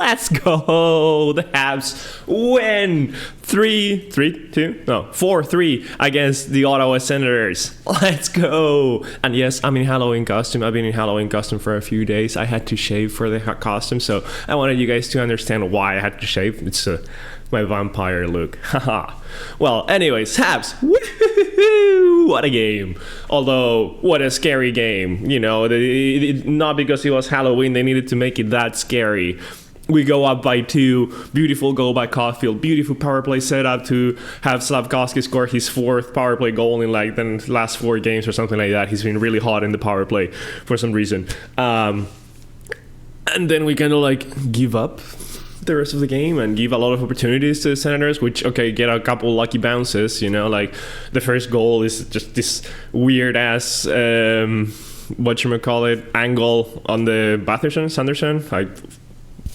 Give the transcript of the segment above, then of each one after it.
Let's go! The Habs win 4-3 against the Ottawa Senators. Let's go! And yes, I'm in Halloween costume. I've been in Halloween costume for a few days. I had to shave for the costume, so I wanted you guys to understand why I had to shave. It's my vampire look. Haha. Well, anyways, Habs. Woohoo! What a game. Although, what a scary game. You know, not because it was Halloween, they needed to make it that scary. We go up by 2. Beautiful goal by Caulfield. Beautiful power play setup to have Slafkovsky score his 4th power play goal in like the last 4 games or something like that. He's been really hot in the power play for some reason. And then we kind of like give up the rest of the game and give a lot of opportunities to the Senators, which, okay, get a couple lucky bounces, you know, like the first goal is just this weird ass whatchamacallit angle on the Sanderson. Like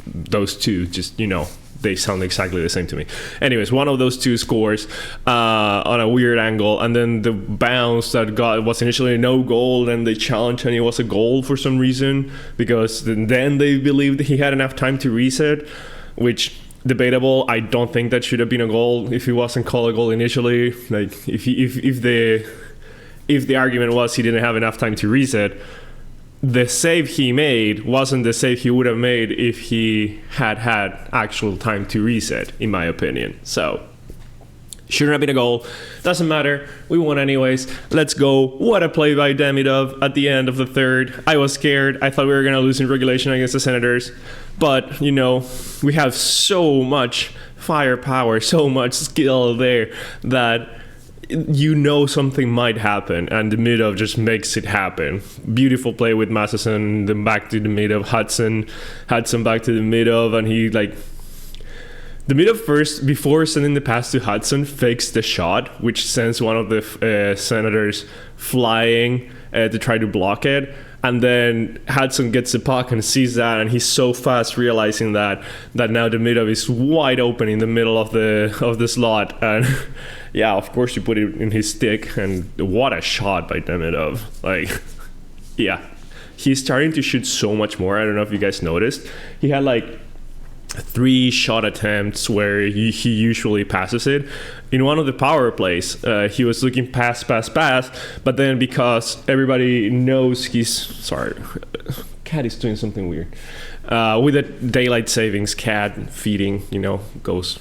those two, just, you know, they sound exactly the same to me. Anyways, one of those two scores on a weird angle, and then the bounce that was initially no goal, and they challenged and it was a goal for some reason, because then they believed he had enough time to reset, which debatable. I don't think that should have been a goal if he wasn't called a goal initially. Like if the argument was he didn't have enough time to reset, the save he made wasn't the save he would have made if he had actual time to reset, in my opinion. So shouldn't have been a goal. Doesn't matter. We won anyways. Let's go. What a play by Demidov at the end of the third. I was scared. I thought we were going to lose in regulation against the Senators. But, you know, we have so much firepower, so much skill there that you know something might happen, and Demidov just makes it happen. Beautiful play with Matheson, then back to Demidov, Hudson back to Demidov, and he like Demidov first, before sending the pass to Hudson, fakes the shot, which sends one of the Senators flying to try to block it. And then Hudson gets the puck and sees that, and he's so fast realizing that now Demidov is wide open in the middle of the slot. And yeah, of course you put it in his stick, and what a shot by Demidov. Like, yeah. He's starting to shoot so much more. I don't know if you guys noticed. He had like 3 shot attempts where he usually passes it. In one of the power plays, he was looking pass, but then because everybody knows sorry, cat is doing something weird. With the daylight savings, cat feeding, you know, goes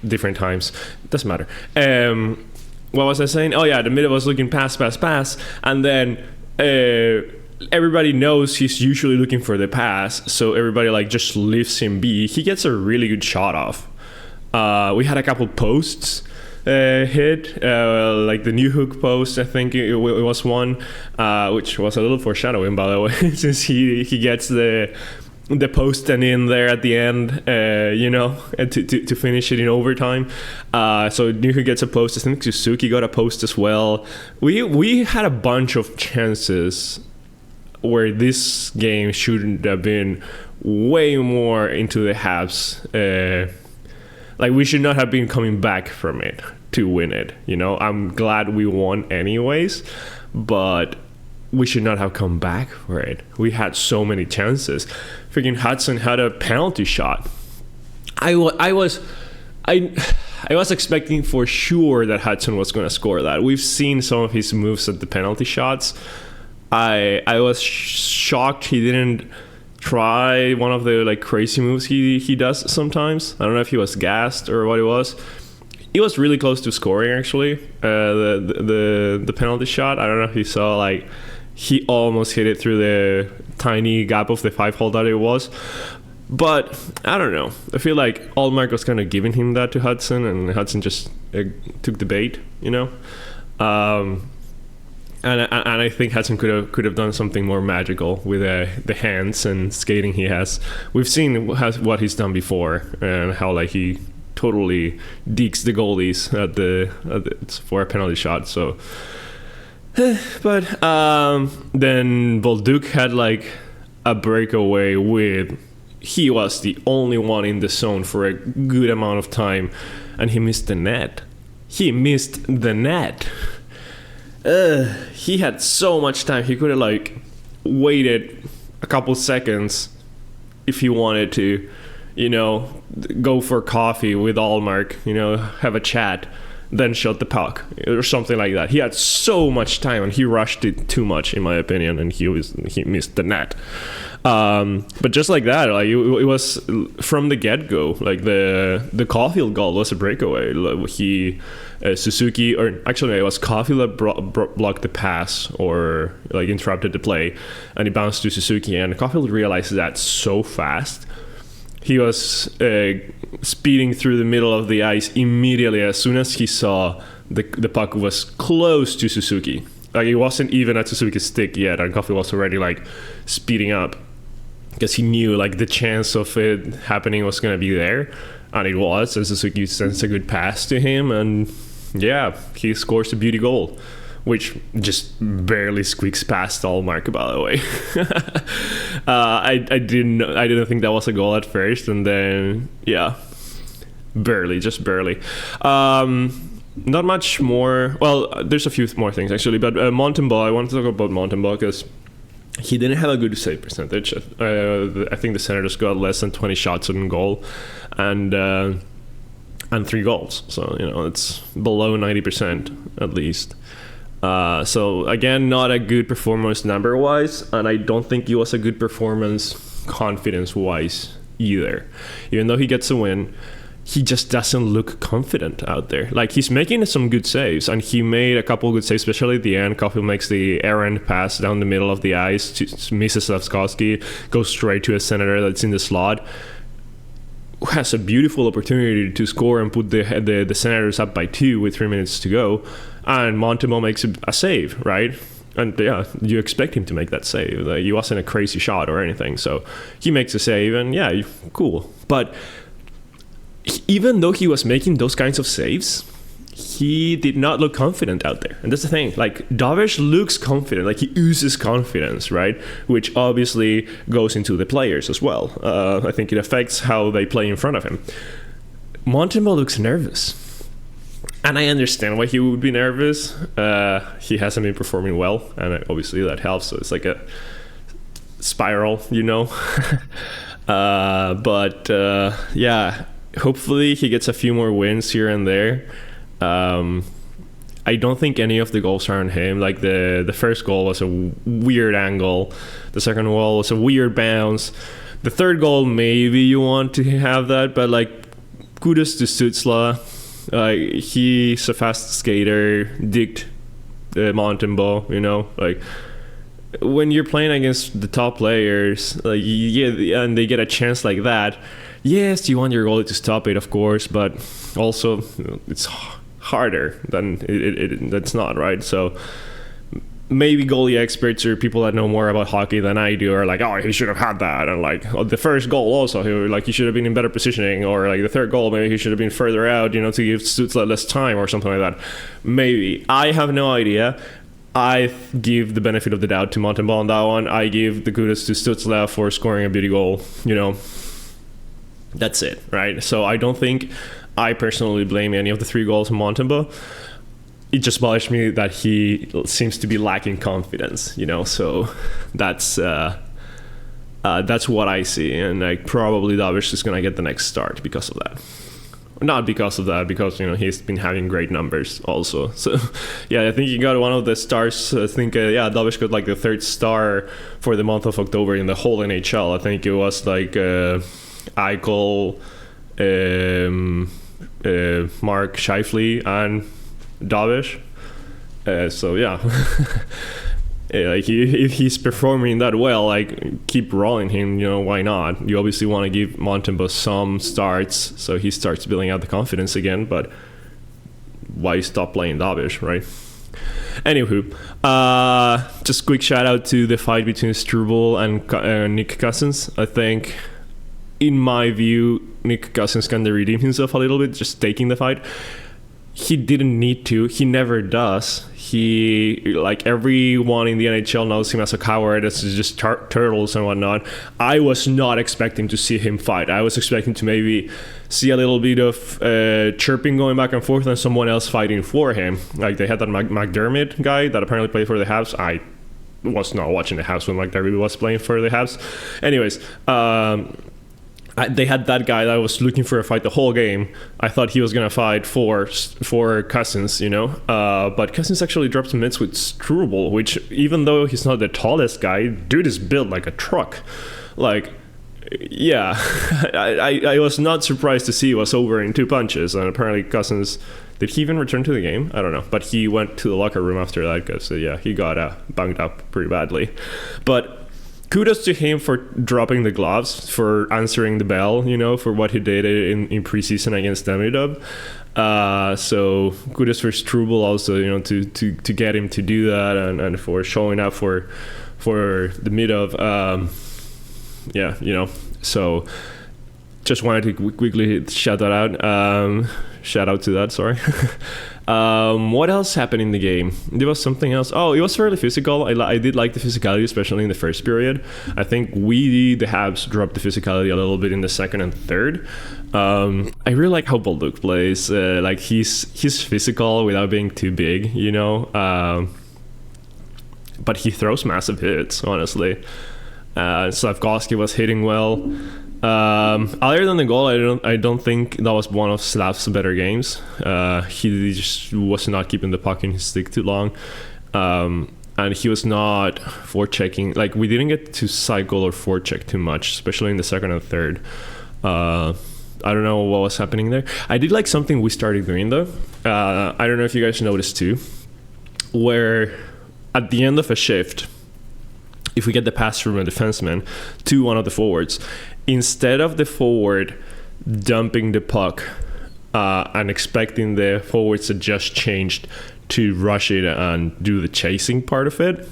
different times. Doesn't matter. What was I saying? Oh yeah, the middle was looking pass, and then everybody knows he's usually looking for the pass, so everybody like just leaves him be. He gets a really good shot off. We had a couple posts hit, like the new hook post, I think it was one, which was a little foreshadowing, by the way, since he gets the post and in there at the end, you know, to finish it in overtime. So new hook gets a post. I think Suzuki got a post as well. We had a bunch of chances where this game shouldn't have been way more into the Habs. Like, we should not have been coming back from it to win it. You know, I'm glad we won anyways, but we should not have come back for it. We had so many chances. Freaking Hudson had a penalty shot. I was expecting for sure that Hudson was going to score that. We've seen some of his moves at the penalty shots. I was shocked he didn't try one of the like crazy moves he does sometimes. I don't know if he was gassed or what it was. He was really close to scoring, actually. The penalty shot. I don't know if you saw, like, he almost hit it through the tiny gap of the 5-hole that it was. But I don't know. I feel like Allmark was kind of giving him that to Hudson, and Hudson just took the bait, you know. And I think Hudson could have done something more magical with the hands and skating he has. We've seen what he's done before, and how like he totally dekes the goalies for a penalty shot. So, but then Bolduc had like a breakaway with. He was the only one in the zone for a good amount of time, and he missed the net. He had so much time. He could have like waited a couple seconds if he wanted to, go for coffee with Allmark, have a chat, then shot the puck or something like that. He had so much time and he rushed it too much, in my opinion, and he missed the net. But just like that, like it was from the get-go. Like the Caulfield goal was a breakaway. Suzuki, or actually it was Caulfield that blocked the pass or like interrupted the play, and he bounced to Suzuki, and Caulfield realized that so fast. He was speeding through the middle of the ice immediately as soon as he saw the puck was close to Suzuki. Like it wasn't even at Suzuki's stick yet, and Caulfield was already like speeding up because he knew like the chance of it happening was going to be there, and it was. And Suzuki sends a good pass to him, and yeah, he scores a beauty goal, which just barely squeaks past Allmark, by the way. I didn't think that was a goal at first, and then just barely. Not much more. Well, there's a few more things actually, but Montembeault. I want to talk about Montembeault because he didn't have a good save percentage. I think the Senators got less than 20 shots on goal, and 3 goals. So it's below 90% at least. So again, not a good performance number-wise, and I don't think it was a good performance confidence-wise either. Even though he gets a win, he just doesn't look confident out there. Like, he's making some good saves, and he made a couple good saves, especially at the end. Caulfield makes the errant pass down the middle of the ice, misses Slavkovsky, goes straight to a Senator that's in the slot, has a beautiful opportunity to score and put the Senators up by 2 with 3 minutes to go, and Montembeault makes a save, right? And you expect him to make that save. Like, it wasn't a crazy shot or anything, so he makes a save, and cool. But even though he was making those kinds of saves, he did not look confident out there. And that's the thing. Like, Davish looks confident, like he oozes confidence, right? Which obviously goes into the players as well. I think it affects how they play in front of him. Montembeault looks nervous. And I understand why he would be nervous. He hasn't been performing well, and obviously that helps. So it's like a spiral, hopefully he gets a few more wins here and there. I don't think any of the goals are on him. Like the first goal was a weird angle. The second goal was a weird bounce. The third goal, maybe you want to have that, but like, kudos to Stützle. He's a fast skater, digged Montembeault, like when you're playing against the top players, like, and they get a chance like that, yes, you want your goalie to stop it, of course, but also it's harder than that's not, right? So maybe goalie experts or people that know more about hockey than I do are like, oh, he should have had that, and like, the first goal also, he should have been in better positioning, or like the third goal, maybe he should have been further out, to give Stützle less time or something like that. Maybe. I have no idea. I give the benefit of the doubt to Montembeault on that one. I give the kudos to Stützle for scoring a beauty goal. That's it, right? So I don't think I personally blame any of the 3 goals from Montembeault. It just bothers me that he seems to be lacking confidence, so that's what I see, and like, probably Davish is going to get the next start because of that. Not because of that, because he's been having great numbers also. So I think he got one of the stars. I think Davish got like the 3rd star for the month of October in the whole NHL. I think it was like Eichel, Mark Scheifele, and Davish. Like, if he's performing that well, like, keep rolling him, why not? You obviously want to give Montembeault some starts so he starts building out the confidence again, but why stop playing Davish, right? Anywho, just quick shout out to the fight between Struble and Nick Cousins. I think, in my view, Nick Cousins kind of redeemed himself a little bit, just taking the fight. He didn't need to. He never does. He, like, everyone in the NHL knows him as a coward. It's just turtles and whatnot. I was not expecting to see him fight. I was expecting to maybe see a little bit of chirping going back and forth and someone else fighting for him. Like, they had that McDermott guy that apparently played for the Habs. I was not watching the Habs when McDavid was playing for the Habs. Anyways, they had that guy that was looking for a fight the whole game. I thought he was gonna fight for Cousins, but Cousins actually dropped some mitts with Struble, which, even though he's not the tallest guy, dude is built like a truck. Like, yeah, I was not surprised to see it was over in 2 punches. And apparently Cousins, did he even return to the game? I don't know, but he went to the locker room after that because he got banged up pretty badly. But kudos to him for dropping the gloves, for answering the bell, for what he did in preseason against Demidov. So kudos for Struble also, to get him to do that, and for showing up for the Midov. So just wanted to quickly shout that out. Shout out to that, sorry. What else happened in the game? There was something else. Oh, it was fairly physical. I did like the physicality, especially in the first period. I think the Habs, dropped the physicality a little bit in the second and third. I really like how Bolduc plays. Like, he's physical without being too big, but he throws massive hits, honestly. Slavkovsky was hitting well. Other than the goal, I don't think that was one of Slav's better games. He just was not keeping the puck in his stick too long, and he was not forechecking. Like, we didn't get to cycle or forecheck too much, especially in the second and third. I don't know what was happening there. I did like something we started doing though. I don't know if you guys noticed too, where at the end of a shift, if we get the pass from a defenseman to one of the forwards, instead of the forward dumping the puck and expecting the forwards to just change to rush it and do the chasing part of it,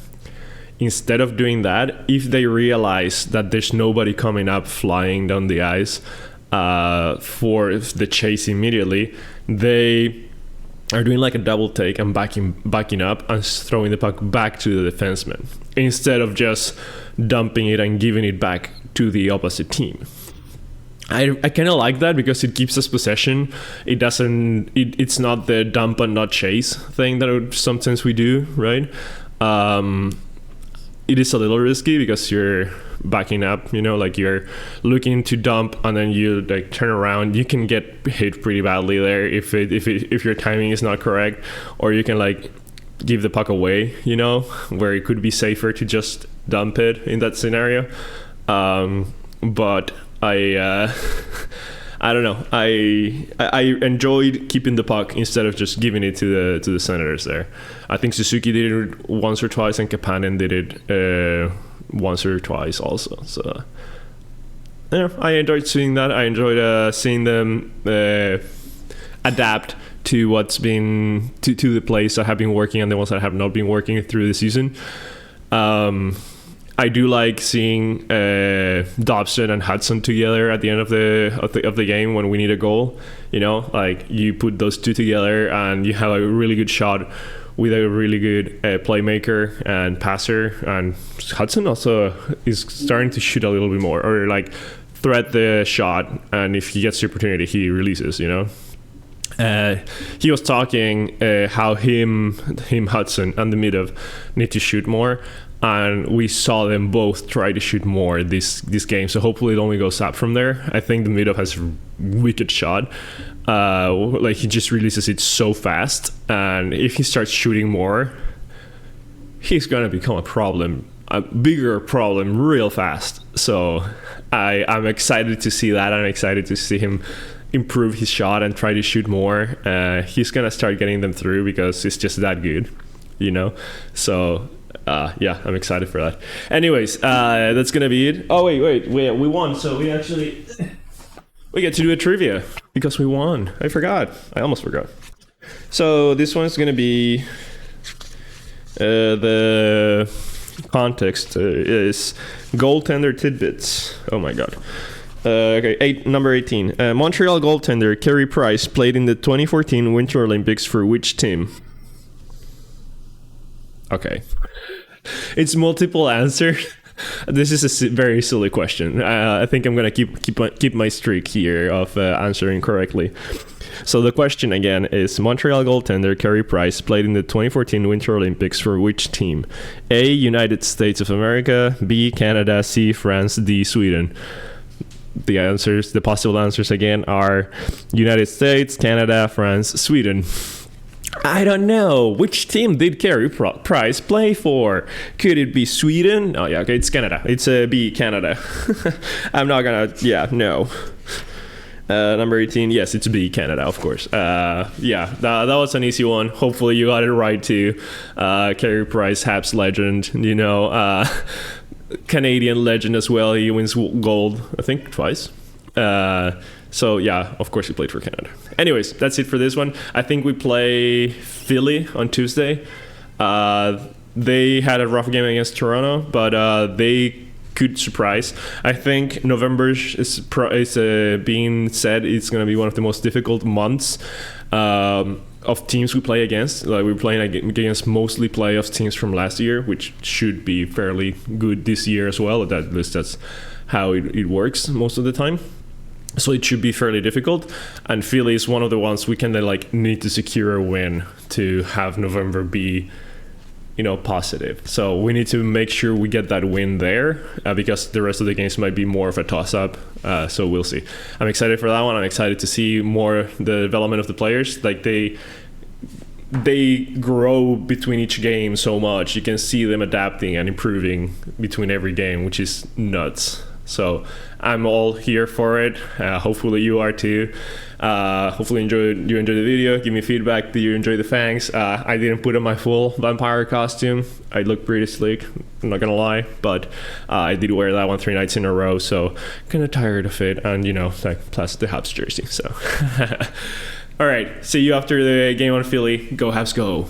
instead of doing that, if they realize that there's nobody coming up flying down the ice for the chase immediately, they are doing like a double take and backing up and throwing the puck back to the defenseman instead of just dumping it and giving it back to the opposite team. I kind of like that because it keeps us possession. It's not the dump and not chase thing that sometimes we do, right? It is a little risky because you're backing up, like you're looking to dump and then you like turn around. You can get hit pretty badly there if your timing is not correct, or you can like give the puck away, where it could be safer to just dump it in that scenario. But I don't know. I enjoyed keeping the puck instead of just giving it to the Senators there. I think Suzuki did it once or twice, and Kapanen did it once or twice also. So I enjoyed seeing that. I enjoyed seeing them adapt to what's been to the plays that have been working and the ones that have not been working through the season. I do like seeing Dobson and Hudson together at the end of the game when we need a goal. Like you put those two together and you have a really good shot with a really good playmaker and passer. And Hudson also is starting to shoot a little bit more, or like threat the shot. And if he gets the opportunity, he releases. He was talking how him Hudson and the Midov need to shoot more. And we saw them both try to shoot more this game. So hopefully it only goes up from there. I think the Midov has a wicked shot. Like he just releases it so fast. And if he starts shooting more, he's going to become a bigger problem real fast. So I'm excited to see that. I'm excited to see him improve his shot and try to shoot more. He's going to start getting them through because it's just that good, So... yeah, I'm excited for that. Anyways, that's gonna be it. Oh wait, we won, so we get to do a trivia because we won. I almost forgot. So this one's gonna be the context is goaltender tidbits. Oh my god. Okay, number 18. Montreal goaltender Carey Price played in the 2014 Winter Olympics for which team? Okay. It's multiple answer. This is a very silly question. I think I'm gonna keep my streak here of answering correctly. So the question again is: Montreal goaltender Carey Price played in the 2014 Winter Olympics for which team? A. United States of America. B. Canada. C. France. D. Sweden. The possible answers again are United States, Canada, France, Sweden. I don't know. Which team did Carey Price play for? Could it be Sweden? Oh, yeah, okay, it's Canada. It's B, Canada. I'm not gonna, no. Number 18, yes, it's B, Canada, of course. That was an easy one. Hopefully you got it right too. Carey Price, Habs legend, Canadian legend as well. He wins gold, I think, twice. So yeah, of course he played for Canada. Anyways, that's it for this one. I think we play Philly on Tuesday. They had a rough game against Toronto, but they could surprise. I think November is being said it's going to be one of the most difficult months of teams we play against. Like, we're playing against mostly playoff teams from last year, which should be fairly good this year as well. At least that's how it works most of the time. So it should be fairly difficult. And Philly is one of the ones we kind of need to secure a win to have November be, positive. So we need to make sure we get that win there because the rest of the games might be more of a toss-up. So we'll see. I'm excited for that one. I'm excited to see more the development of the players. They grow between each game so much. You can see them adapting and improving between every game, which is nuts. So I'm all here for it. Hopefully you are too. Hopefully you enjoyed the video. Give me feedback. Did you enjoy the fangs? I didn't put on my full vampire costume. I look pretty sleek, I'm not gonna lie, but I did wear that one 3 nights in a row, so kind of tired of it. And plus the Habs jersey. So all right, see you after the game on Philly. Go Habs go.